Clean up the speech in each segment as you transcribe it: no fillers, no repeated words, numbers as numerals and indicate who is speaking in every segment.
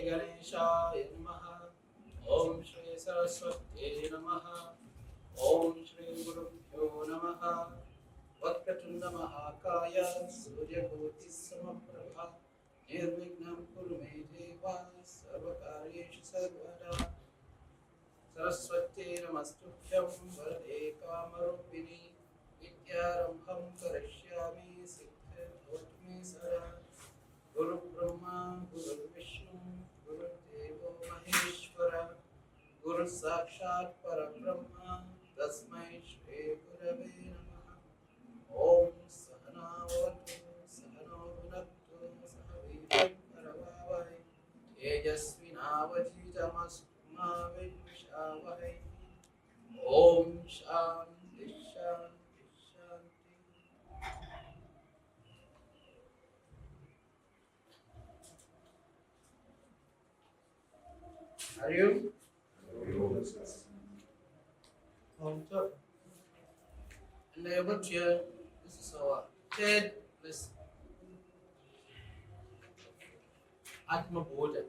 Speaker 1: Ganeshaaya Namaha. Om Shri Saraswati Namaha. Om Shri Gurubhyo Namaha. Vakratunda Mahakaya Suryakoti Samaprabha Nirvignam Kurume Deva Sarvakaryeshu Sarvada Saraswati Namastubhyam Varade Kamarupini Vidyarambham Karishyami Siddha Bhavatme Sara Guru Brahma Guru Vishnu Guru Devo Maheshwara Guru Sakshat Parabrahma Tasmai Shri Gurave Namaha Om Sahana Vatu Sahana Vunaktu Sahavitam Paravavai Tejasvinavati Tamasma Vedvishavai Om Shanti Shanti Shanti. Are you? On top. And about here, this is our third lesson. Atma Bodha.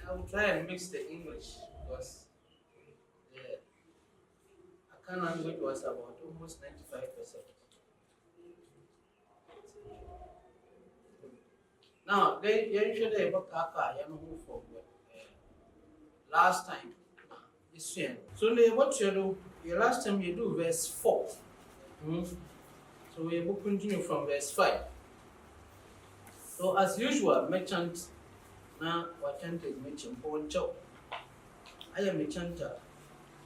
Speaker 1: I will try and mix the English because the Akan language was about almost 95%. Now, they usually have kataka, move from last time. So, what you do, the last time you do verse 4. So, we will continue from verse 5. So, as usual, merchant, now, what chant is merchant, poncho. I am a chanter.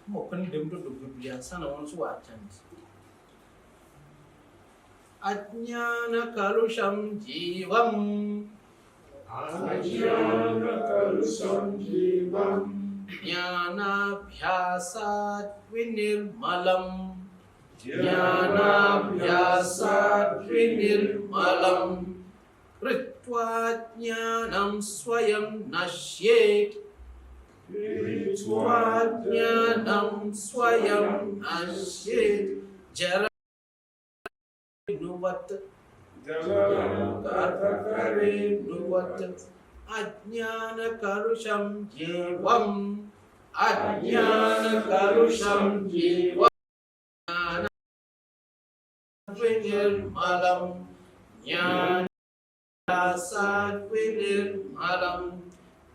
Speaker 1: More condemned to the Biblia, son of one's what chant. Ajñānākalūšaṁ jīvaṁ
Speaker 2: Ajñānakalūšaṁ jīvaṁ
Speaker 1: jñānābhyāsādvinirmalam jñānābhyāsādvinirmalam kṛtvā jñānaṁ svayaṁ naśyejjalam kṛtvā jñānaṁ svayaṁ naśyejjalam katakareṇuvat ajñānakalūšaṁ jīvaṁ ajñānakalūšaṁ jīvaṁ jñānaṁ jñānābhyāsādvinirmalam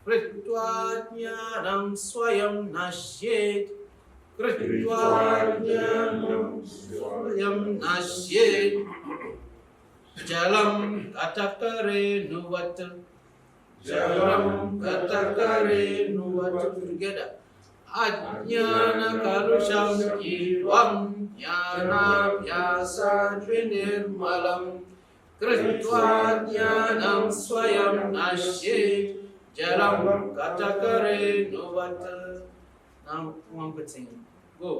Speaker 1: kṛtvā jñānaṁ svayaṁ naśyejjalam kṛtvā jñānaṁ svayaṁ naśyejjalam katakareṇuvat together ajñānakalūšaṁ jīvaṁ jñānābhyāsādvinirmalam kṛtvā jñānaṁ svayaṁ naśyejjalam katakareṇuvat. Now one could sing. Go.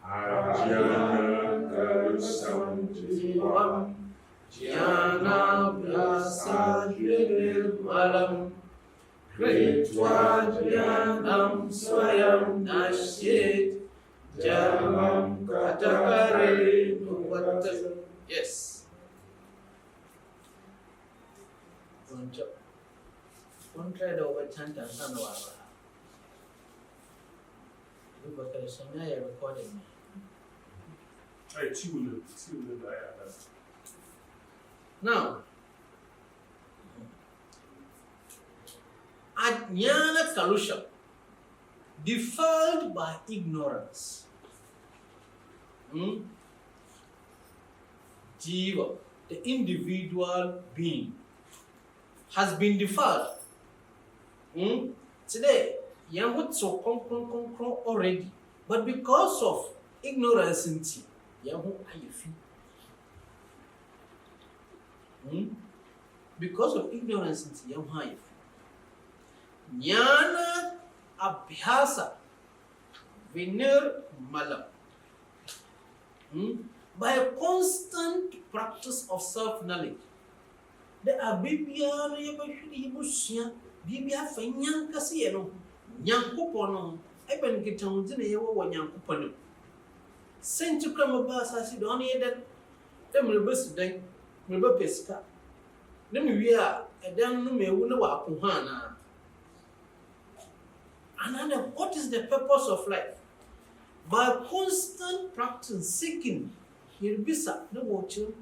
Speaker 2: Ajñānakalūšaṁ jīvaṁ
Speaker 1: jñānābhyāsādvinirmalam kṛtvā jñānaṁ svayaṁ naśyejjalam katakareṇuvat. Yes. Don't try to overchant and sanwara. Look at the Sonia recording. Now, ajñānakalūšaṁ, defiled by ignorance. Jīvaṁ, the individual being, has been defiled. Today, Yahut so concrete already, but because of ignorance, Yahu ayefi. Because of ignorance, Yahu ayefi. Jñānābhyāsādvinirmalam. By a constant practice of self-knowledge, the Abibia Yabushia, Bibia Fanyan Casiano, Yankupono, Eben Giton, Yawa Yankupono. Sent to Kramabasa Sidoni that Then we best then we be pesca. Then we are a damn no me wuna wa kuhana. And what is the purpose of life? By constant practice, seeking, hirbisa, no watching,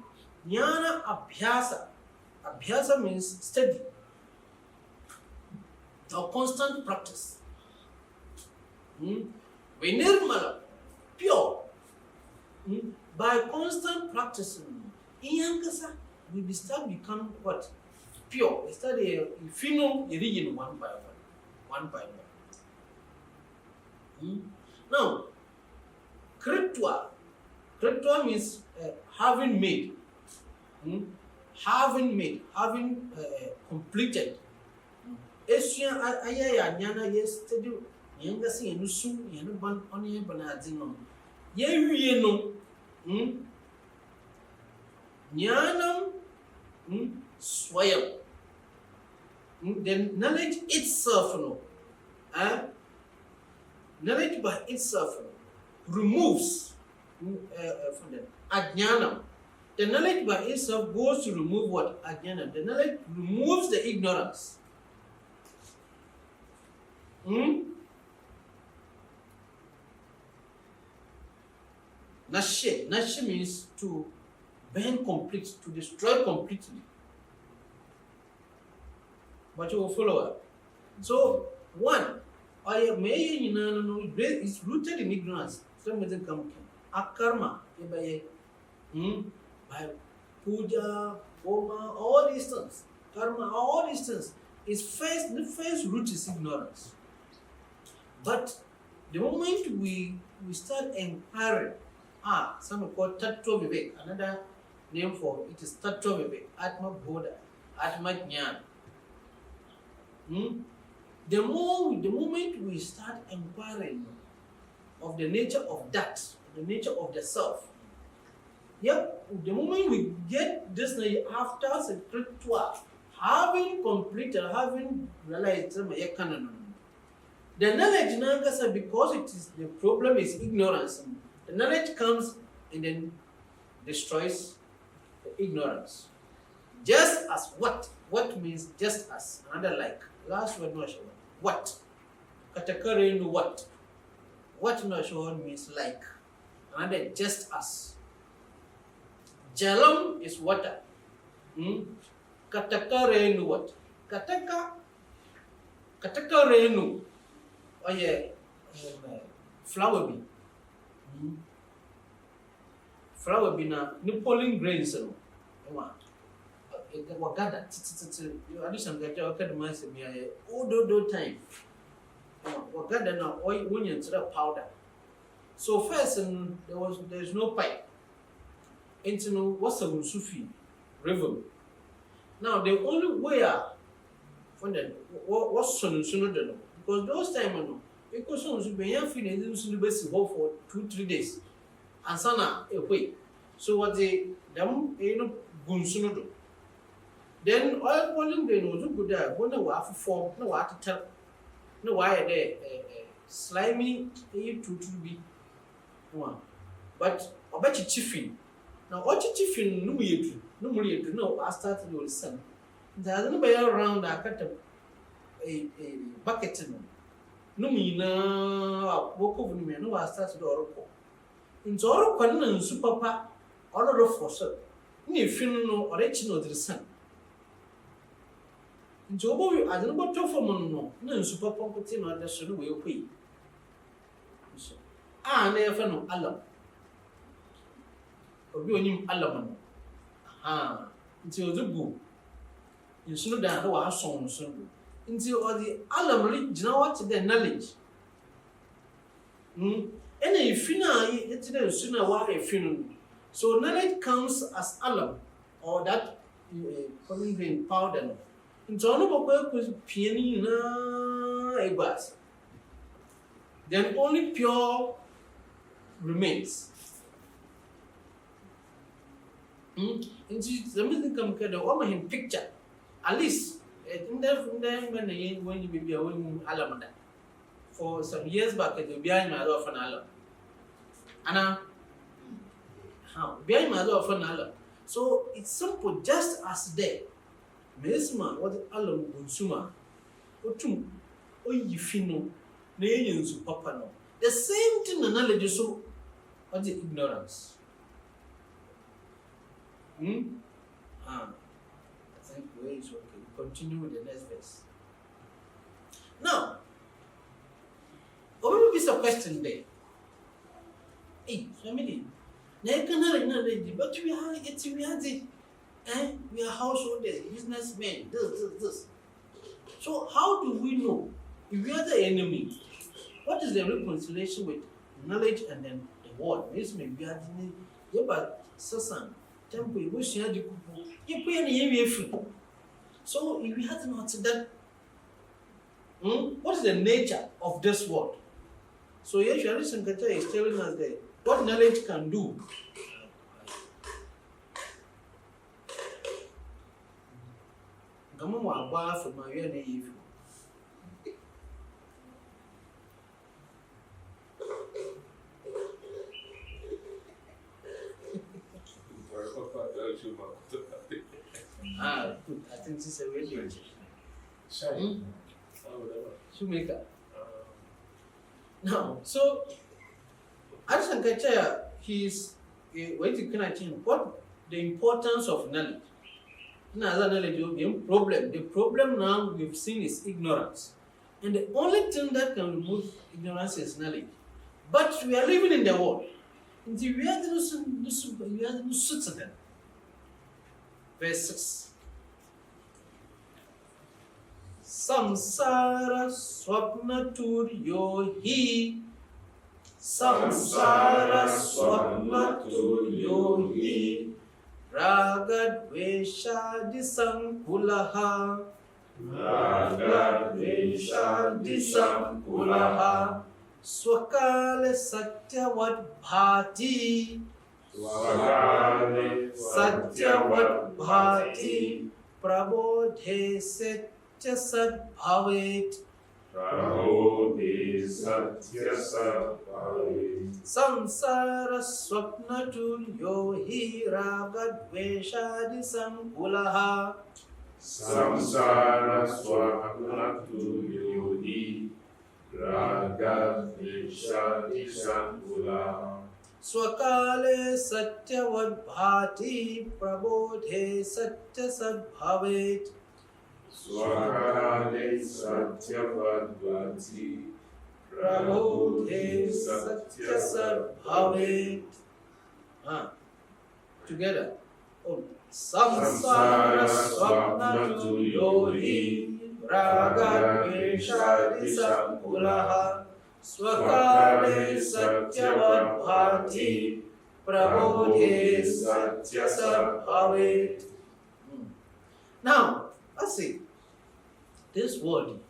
Speaker 1: jñānābhyāsa. Abhyasa means steady or constant practice. Vinirmalam, pure. By constant practicing, we start become what? Pure. We start finite one by one. Now, kṛtvā means having made, having completed. Ajñāna yesterday, younger see and soon, you know, one on your banazino. Ye no, jñānaṁ, svayaṁ. Then knowledge itself, no. Knowledge by itself removes from the ajñānaṁ. The knowledge by itself goes to remove what? Ajñānaṁ. The knowledge removes the ignorance. Naśye means to burn complete, to destroy completely. But you will follow up. So, one, is rooted in ignorance. Some of them come akarma, by puja, Bodha, all these things, karma, all these things. The first root is ignorance. But the moment we start inquiring, some call tatyavadbhāti, another name for it is tatyavadbhāti, Atma Bodha, Atma jñānāṁ. The moment we start inquiring of the nature of that, the nature of the self, the moment we get this after the kṛtvā, having completed, having realized the knowledge, because it is the problem is ignorance, the knowledge comes and then destroys the ignorance. Just as what means just as, another like. Last word no sure. What? Katakareṇuvat. What no sure means like. Another just as. Jīvaṁ is water. Katakareṇuvat. Katakareṇu. Oh yeah. Flower bean. Flower bean na pollen grains no. Wagada, you addition that you can mass me all time. Wagada now onions powder. So first there's no pipe. Into no what's a Sufi river. Now the only way from the what's solution because those time because soon be finite for 2-3 days. And sana away. So what they gunsuno. Then oil pollen grain was good there, one water form, no water tell, no why there, slimy, to be one. But I bet you chiffin. Now, what you chiffin, no, you know, I started your son. There's no way around. I cut a bucket. No, me now, walk over me, no, I started Oracle. In Zoro, and super order of force. If you know, original the sun. Jobo, I don't know what for no super pumpkin or the sunu will pay. Never know alam. Or you knew alam. Until the boo. You soon down to our song soon. Until all the alam, you know what the knowledge. And if you know it, sooner why a funeral. So knowledge comes as alam or that pollen grain powder. John was piano a bus. Then only pure remains. The music come the woman in picture. At least in there when you be a woman alamada. For some years back at the ivājñānāttannāśe. Anna behind my door for Nala. So it's simple, just as there. Mesma, what alum consuma, otum, oyifino, nayansu papa no. The same thing in knowledge is so, what is ignorance? I think way is okay. Continue with the next verse. Now, there is a question there. Hey, family. Now you can knowledge, but we are it. We are householders, businessmen, this. So how do we know if we are the enemy? What is the reconciliation with knowledge and then the word? This may be but Sasan, temple, we share the people. You pay any free. So if we had not that, what is the nature of this word? So Yeshua is telling us that what knowledge can do. Come on, bar for my name. Good. I think this is a really good. Shoemaker. Now, so Ajñānakalūšaṁ, he's what the importance of knowledge. Another knowledge will be a problem. The problem now we've seen is ignorance. And the only thing that can remove ignorance is knowledge. But we are living in the world. Until we are the citizen. Verse 6. Saṁsāraḥ svapnatulyo hi. Saṁsāraḥ svapnatulyo hi. Rāgadveṣādisankulaḥ. Rāgadveṣādisankulaḥ. Svakāle satyavadbhāti. Satyavadbhāti. Prabodhe satyasadbhavet. Saṁsāraḥ svapnatulyo hi rāgadveṣādisankulaḥ.
Speaker 2: Saṁsāraḥ svapnatulyo hi rāgadveṣādisankulaḥ.
Speaker 1: Svakāle satyavadbhāti. Prabodhe satyasadbhavet.
Speaker 2: Svakāle satyavadbhāti.
Speaker 1: Prabodhe satyasadbhavet. Together. Saṁsāraḥ svapnatulyo hi rāgadveṣādisankulaḥ. Svakāle satyavadbhāti. Prabodhe satyasadbhavet. Now, let's see. This word,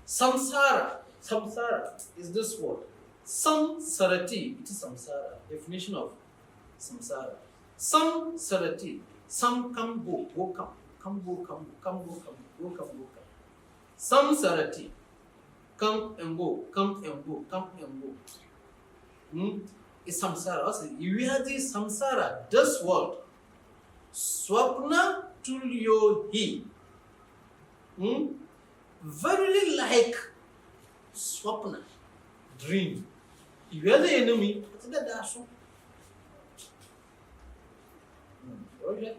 Speaker 1: Saṁsāraḥ is this word. Saṁsārati, it is saṁsāra. Definition of saṁsāra. Saṁsārati, sam come go, go come, come go come, come go come, go come go come. Saṁsārati, come and go, come and go, come and go. It's samsara. Also, you hear this samsara, this word. Svapnatulyo hi. Very like swapna, dream. If you are the enemy, it's the dasu. Okay.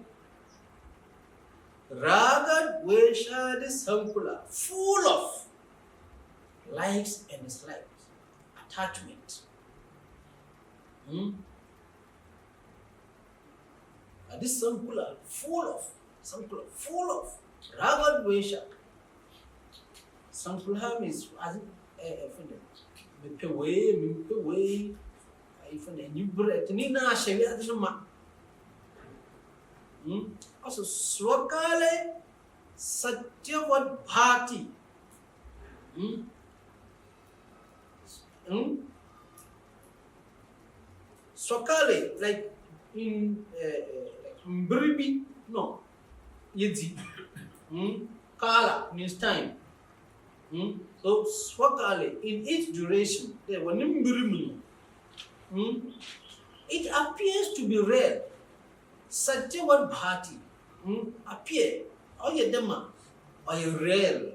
Speaker 1: Rāgadveṣādisankulaḥ, full of likes and dislikes, attachment. This sankulaḥ, full of rāgadveṣā. Sankulaḥ means as also svakāle satyavadbhāti. Svakāle, like in Mbribi, no. Yedzi. Kala means time. So svakāle, in each duration, there were it appears to be real satyavadbhāti appear. Oye dema, oye real.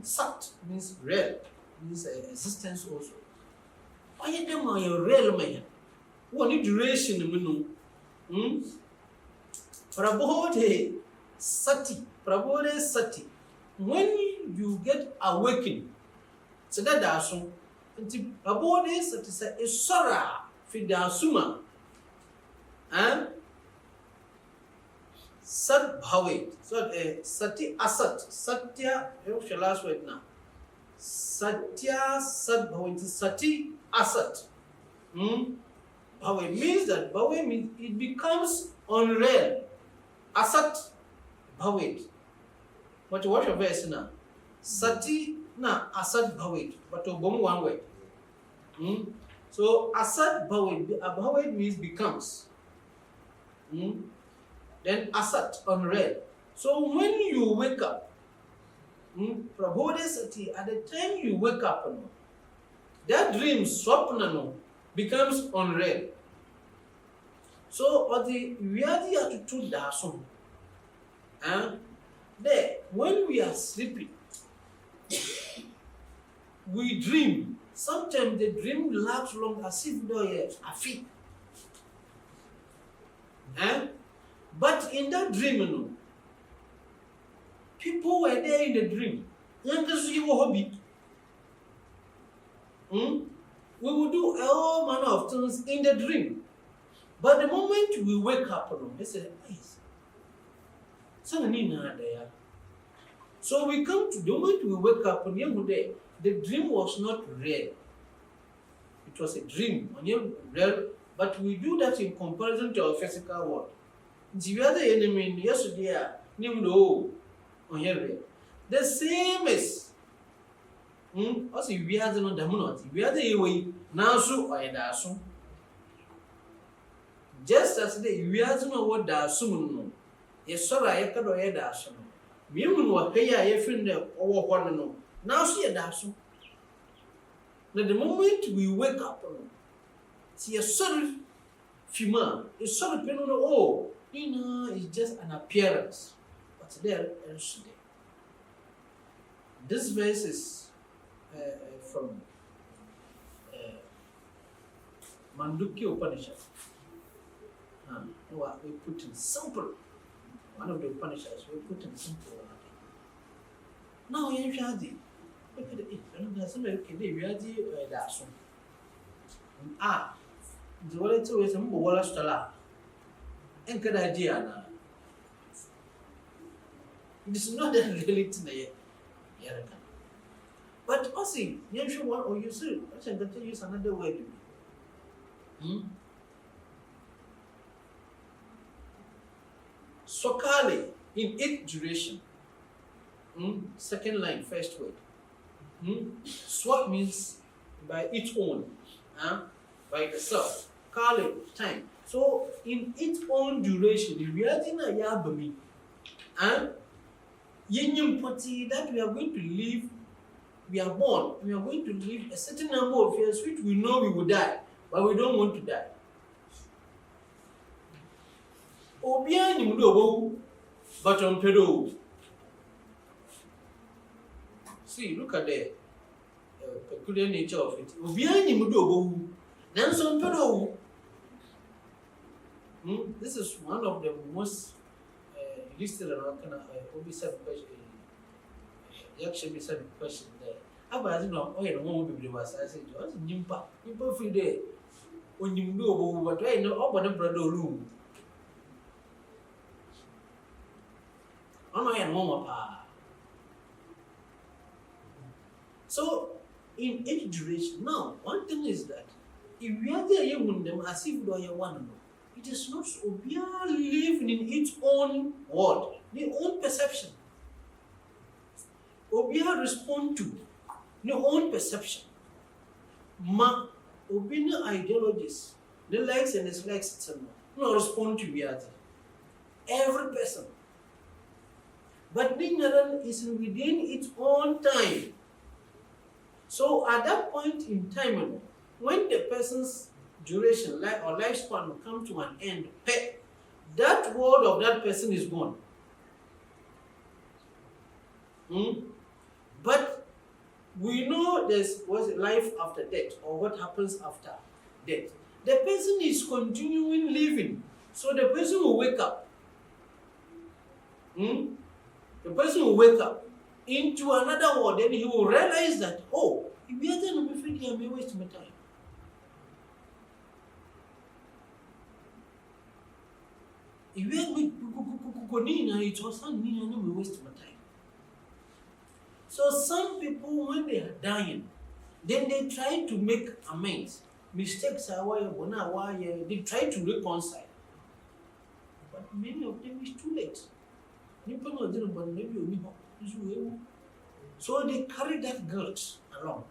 Speaker 1: Sat means real, means existence also. Oye dema, oye real man. What duration minu? Prabodhe sati, prabodhe sati. When you get awakened, so that daso, prabodhe sati sa isora fidasuma, and sadbhavet. So sati asat, satya. What's your last word now? Satyasadbhavet. Sati asat. Bhavet means that bhavet means it becomes unreal. Asat bhavet. But what's your verse now? Sati na asat bhavet. But to bomb one word. So asat bhavet. Bhavet means becomes. Then asat, unreal. So when you wake up, prabodhe sati, at the time you wake up, that dream, svapna, becomes unreal. So, or the reality attitude dasun. There, when we are sleeping, we dream. Sometimes the dream lasts long as if they are fit. But in that dream, people were there in the dream. We will do all manner of things in the dream. But the moment we wake up, they say, so we come to the moment we wake up, the dream was not real. It was a dream, real, but we do that in comparison to our physical world. The enemy yesterday, the same is also we are the no we are the way nasu or dasu. Just as the we are no what dasu no. Yes, sir, I can do a dasu. Women were pay a friend or one no. Now see a dasu. Now the moment we wake up, see a certain female is sort of oh. It's just an appearance, but there else today. This verse is from Mandukya Upanishad. We put in simple. One of the Upanishads we put in simple. Now you have the look at it. Somebody can be that soon. The wallet is a more stala. And good idea. It is not a reality. But also, you should want or you should. I said that use another word. Svakāle in its duration. Second line, first word. Swak means by its own, by itself. Kale, time. So, in its own duration, we are in a yabami, and that we are going to live, we are born, we are going to live a certain number of years which we know we will die, but we don't want to die. But on pedo. See, look at the peculiar nature of it. This is one of the most listed question there. I know, oh, you won't be was I said, Nimpa, people free day when you know what I know about the brother room. So, in each duration, now, one thing is that if we are there, you want them as if you are one. It is not so. We are living in its own world, their own perception. We are respond to their own perception. Obina ideologies, the likes and dislikes, etc. No respond to reality. Every person. But ignorance is within its own time. So at that point in time, when the person's duration or lifespan will come to an end, that world of that person is gone. But we know there's life after death, or what happens after death. The person is continuing living, so the person will wake up. The person will wake up into another world, then he will realize that, oh, if we are done, I may waste my time. If we are waste my time. So some people, when they are dying, then they try to make amends. Mistakes are why they try to reconcile. But many of them is too late. So they carry that guilt along.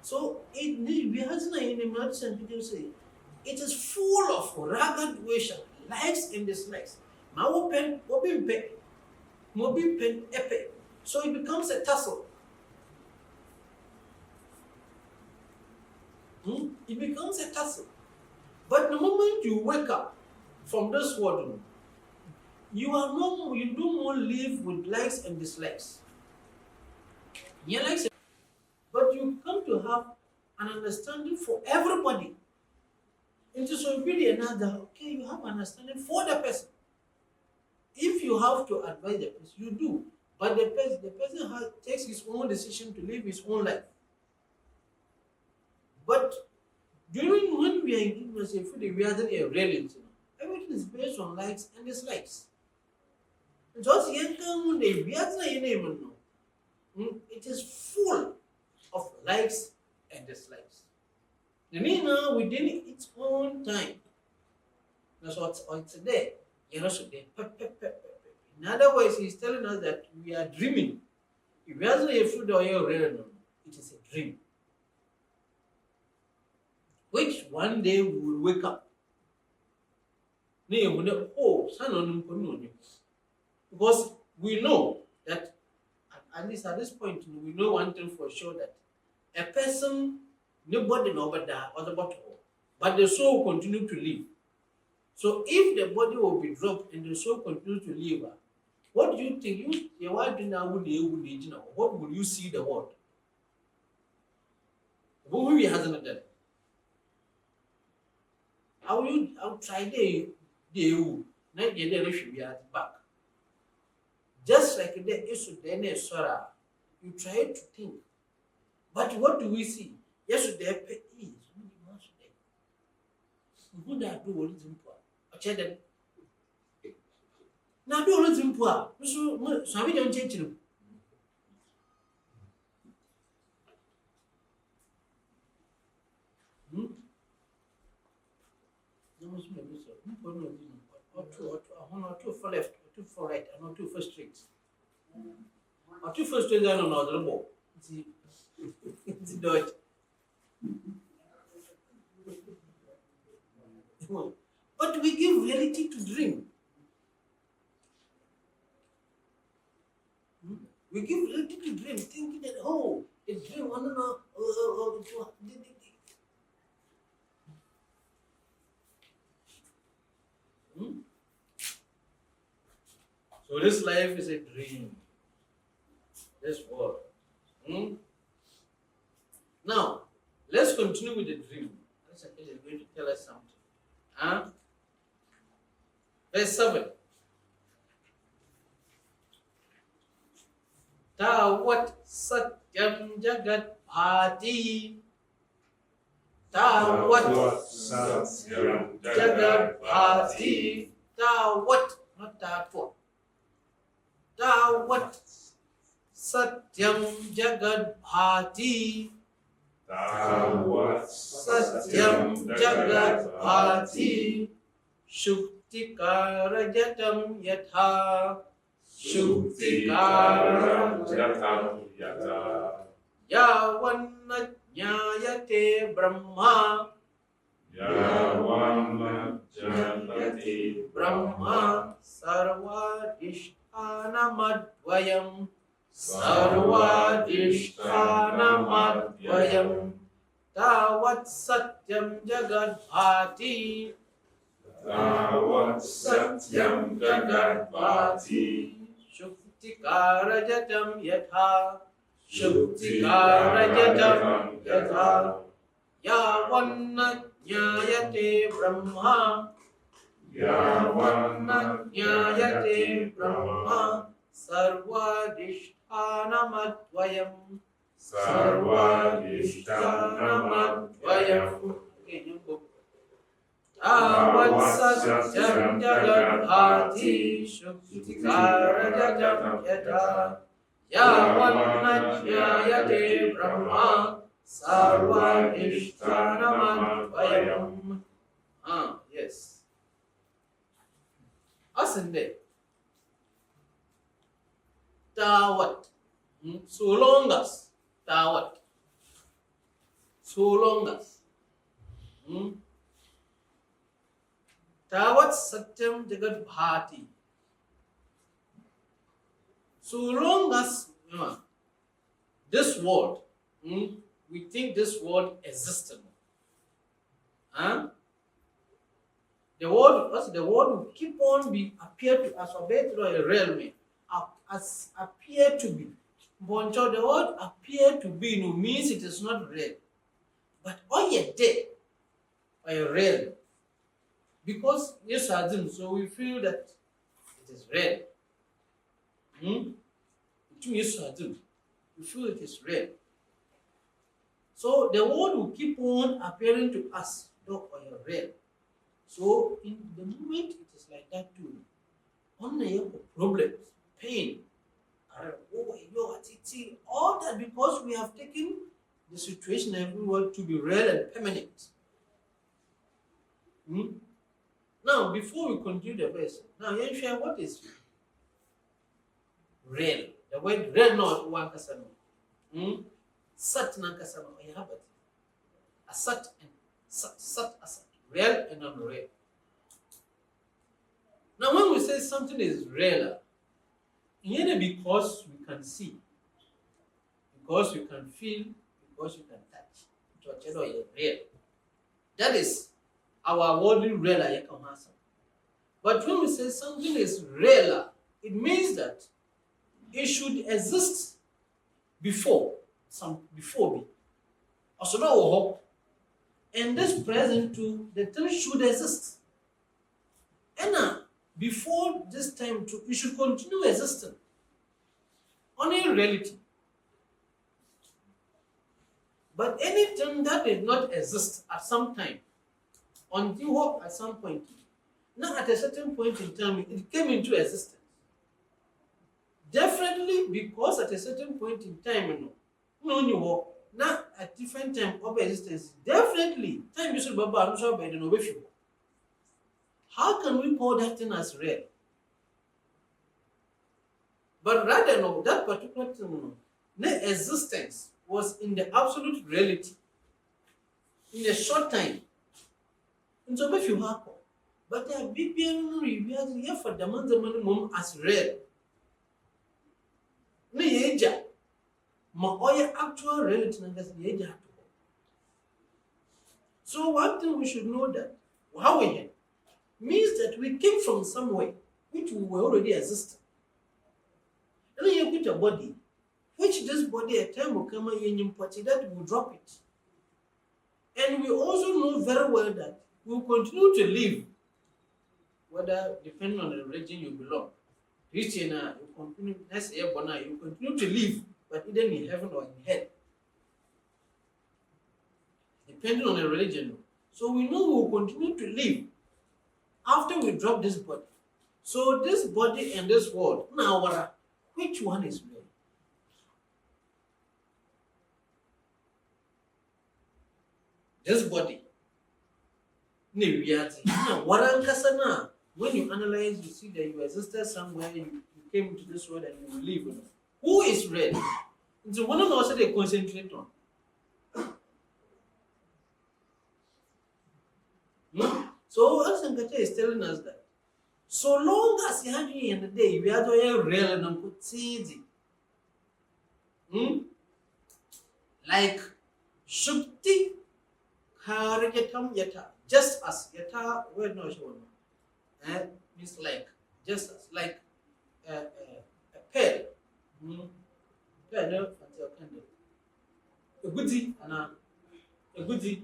Speaker 1: So people say it is full of rāgadveṣā, likes and dislikes. So it becomes a tussle. It becomes a tussle. But the moment you wake up from this world, you do more live with likes and dislikes. But you come to have an understanding for everybody. And so really another, okay, you have understanding for the person. If you have to advise the person, you do. But the person takes his own decision to live his own life. But during when we are in intimacy, we are not a reality. Everything is based on likes and dislikes. Just it is full of likes and dislikes. Now within its own time. That's what it's there. In other words, he's telling us that we are dreaming. If we are not a fruit or a reality, it is a dream. Which one day we will wake up. Because we know that, at least at this point, we know one thing for sure, that a person, nobody knows about that or the body, but the soul will continue to live. So if the body will be dropped and the soul continues to live, what do you think? What will you see the world? What we hasn't done? I'll try the not be back. Just like the issue then you try to think. But what do we see? Yesterday is who that do all this important. Now do all this important. So we don't change them. Or two for left, or two for right, and or two for straight. Or two for straight and another ball. It's Deutsch. But we give reality to dream. We give reality to dream, thinking that, oh, a dream, So this life is a dream. This world. Now, let's continue with the dream. This is going to tell us something. Verse 7. Tavat satyam jagadbhāti. Tavat satyam jagadbhāti. Tavat, not tavat. Tavat satyam jagadbhāti.
Speaker 2: Tavat
Speaker 1: satyam jagadbhāti. Shuktikarajatam yatha.
Speaker 2: Shuktikarajatam yatha.
Speaker 1: Yavanajñāyate brahma.
Speaker 2: Yavanajñāyate
Speaker 1: brahma sarvadishānamadvayam. sarvadishthanamadvayam tavat satyam jagadbhāti
Speaker 2: tavat satyam jagadbhāti
Speaker 1: shuktikarajatam yatha shuktikarajatam yatha yavanna jñāyate brahma yavanna jñāyate brahma sarvadishthanamadvayam sarvadishthanamadvayam tavat satyam jagadbhāti shuktikarajatam yatha yavanna jñāyate brahma sarvadishthanamadvayam. Yes. Ascended. Tavat. So long as. Tavat. So long as. Tavat satyam jagadbhāti. So long as this world, we think this world existed. The world will keep on appear to us, through a realm, as appear to be. But the word appear to be means it is not real. But all yet dead by a real. Because yes, so we feel that it is real. Yes, we feel it is real. So the world will keep on appearing to us, though by a real. So in the moment it is like that too. On the problems, pain, all that because we have taken the situation everywhere to be real and permanent. Now, before we continue the verse, now share what is real? The word real not one kasano. Sat na kasano ayabati. A sat and sat asat. Real and unreal. Now, when we say something is real, because we can see, because we can feel, because we can touch, it's real. That is our worldly real. But when we say something is real, it means that it should exist before me. Also, no hope. And this present too, the thing should exist. And before this time too, it should continue existing. Only in reality. But anything that did not exist at some time, until at some point, now at a certain point in time, it came into existence. Definitely because at a certain point in time, now at different time of existence, definitely time you should be. How can we call that thing as real? But rather no, that particular thing, the existence was in the absolute reality in a short time. And so if you have, but there are big here for the month as real. My actual reality. So one thing we should know that how we had means that we came from somewhere which we were already existing. And then you put a body, which this body at time will come in party that will drop it. And we also know very well that we will continue to live, whether depending on the religion you belong. Christian, you continue, you continue to live, but either in heaven or in hell. Depending on the religion. So we know we will continue to live after we drop this body. So this body and this world, now which one is real? This body. When you analyze, you see that you existed somewhere, you came into this world and you will live. Who is real? It's one of those they concentrate on. So Sankata is telling us that so long as you have in the day, we are doing real and put seeds. like shukti karajatam yata, just as yata word no show means like, just as, like a pearl. Pearl no a goodie and a goodie.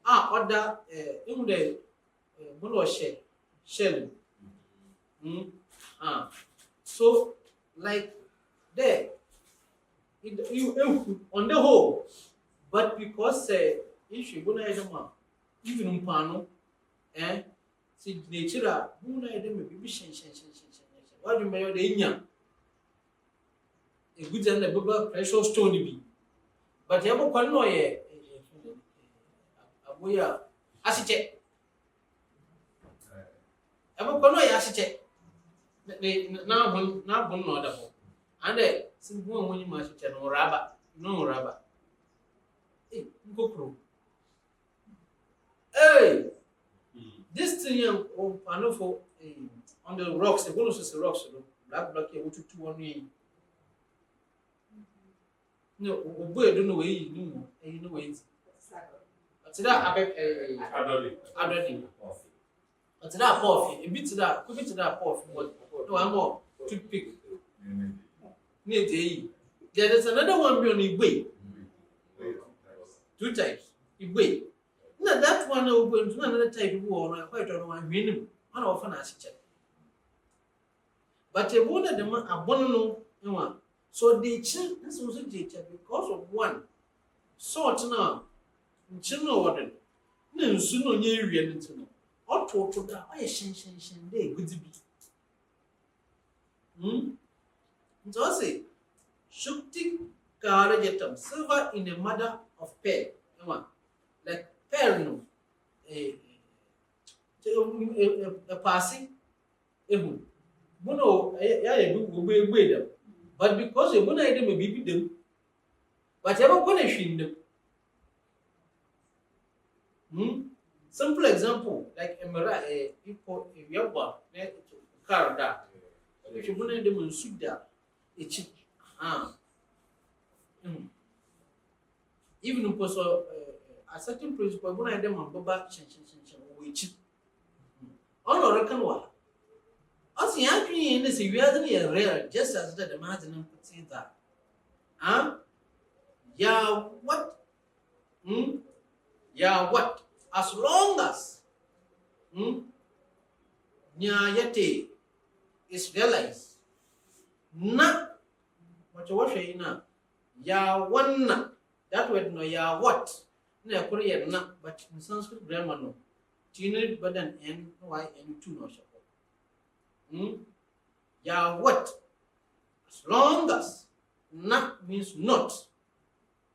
Speaker 1: Other in the mono shell. So like there you on the whole, but because if you go na even pano see nature who na maybe shen what you may the a good and a bubble precious stone be, but you have a no we are asite. Abo kono ya asite. Na bon no odabo. Ande simbu onyi ma asite no raba. Ngokro. This thing for on the rocks, the bonus is the rocks, black here, what to 2 no, boy don't know where you know where it's. What's that? Adodi. What's that? Puffy. A bit to that. Could be to that puff. But no, I'm more toothpick. There's another one beyond Igwe. 2 types. Igwe. Now that one will go into another type of war. I quite don't know why minimum. I often ask it. But a woman, the man, a bono, so they chill. This was a teacher because of one sort now. Chino water. No sooner near you and to know. Or to that, I shen day good to be. So I say, Shukti Karajatam, silver in a mother of pearl. Like pearl, no. A passing. Bono, I do obey them. But because a bona item may be them, but ever punishing them. Simple example, like a people, if you have one, car that. If you want them in Suda, it's even a certain principle, when I them on Boba, which on or Kanwa. As the actually in this, you are rare, just as the Martin puts in that. Yeah, what? Yeah, what? As long as Nyayate is realized, na what you say na ya one that word no ya what na Korean na but in Sanskrit grammar no teenage but an n y n 2 no shako ya what as long as na means not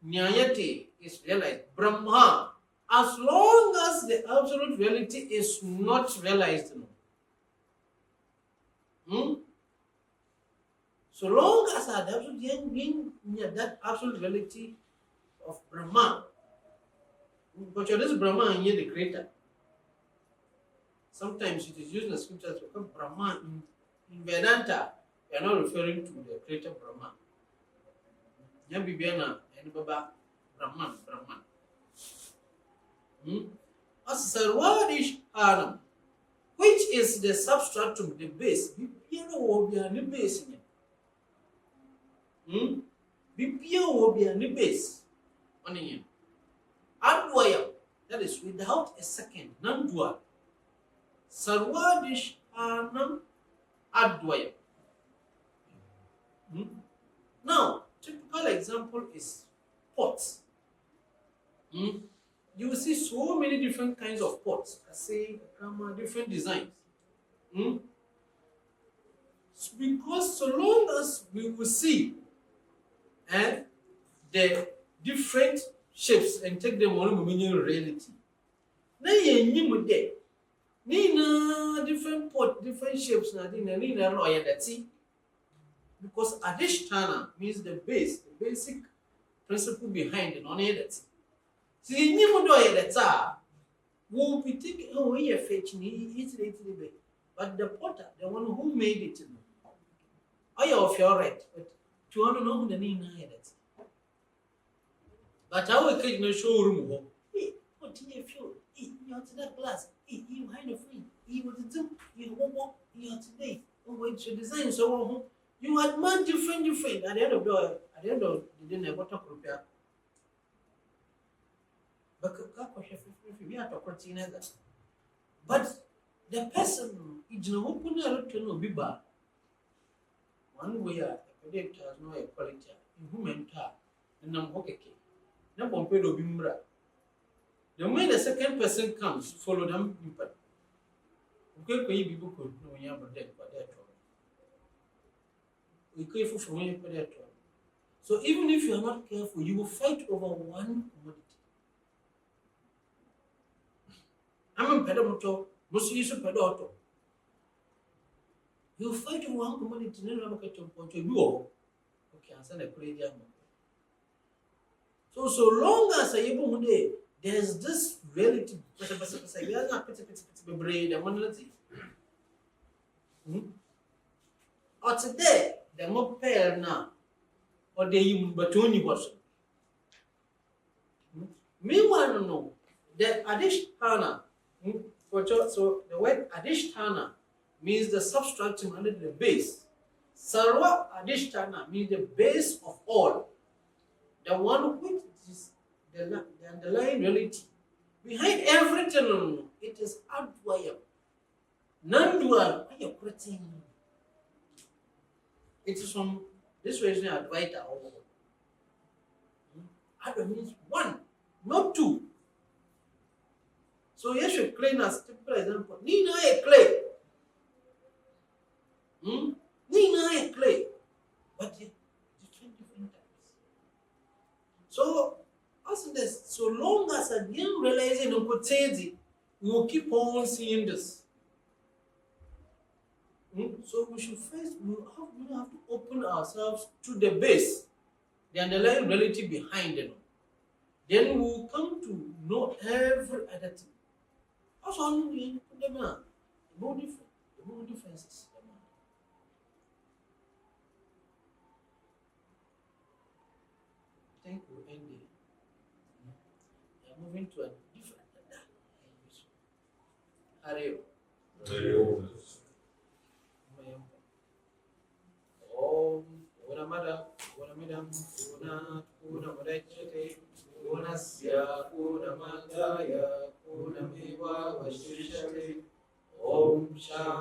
Speaker 1: Nyayate is realized Brahma as long as the absolute reality is not realized. So long as that absolute reality of Brahma, but this Brahma and the creator. Sometimes it is used in the scriptures to call Brahma in Vedanta. We are not referring to the creator Brahma. Yabibiana and Baba Brahman. As Sarvadish Anam, which is the substratum, the base. Bipia will be a base. Bipia will be a base. Advaya, that is without a second, non-dual. Sarvadish Anam Advaya. Now, typical example is pots. You will see so many different kinds of pots, different designs. Because so long as we will see the different shapes and take them on reality. Different pot, different shapes, because adhisthana means the base, the basic principle behind it. See, will be taking away a fetch but the potter, the one who made it, I of your right, but to know the name. But I will take no showroom. Hey, what did you feel? Hey, you are to that class. Hey, you kind of free. You want to do, you walk, you are today. Oh, wait, your design so you had man different. At the end of the dinner, what to prepare. But we are talking that. But the person is no open to no biba. One way a predictor has no equality. In human tar, and I'm okay. No one paid bimbra. The way the second person comes, follow them. Okay, people could know you have dead, but they're we careful from when you put that. So even if you are not careful, you will fight over one commodity. I'm a pedamoto, most use a pedato. You fight over one commodity, never look at your point of view. Okay, I send a crazy. So long as I able day, there's this relative. Or today, the more pair now, or the human but only was. Meanwhile, no, the adhisthana. So the word adhisthana means the substratum under the base. Sarva adhisthana means the base of all. The one which is the underlying reality. Behind everything, it is advayam. Non-dual. It is from this version Advaita. Adva means one, not two. So you should claim as typical example. Nina a clay. Nina a clay. But different types. So as this, so long as I didn't realize it, we will keep on seeing this. So we should first we have to open ourselves to the base, the underlying reality behind it. Then we will come to know every other thing. Also, we put them on. The more differences. I think we'll end it. We are moving to a different area. Om Purnamada Purnamidam Purnamudachyate Purnasya Purnamadaya Purnameva Vashishyate Om Shanti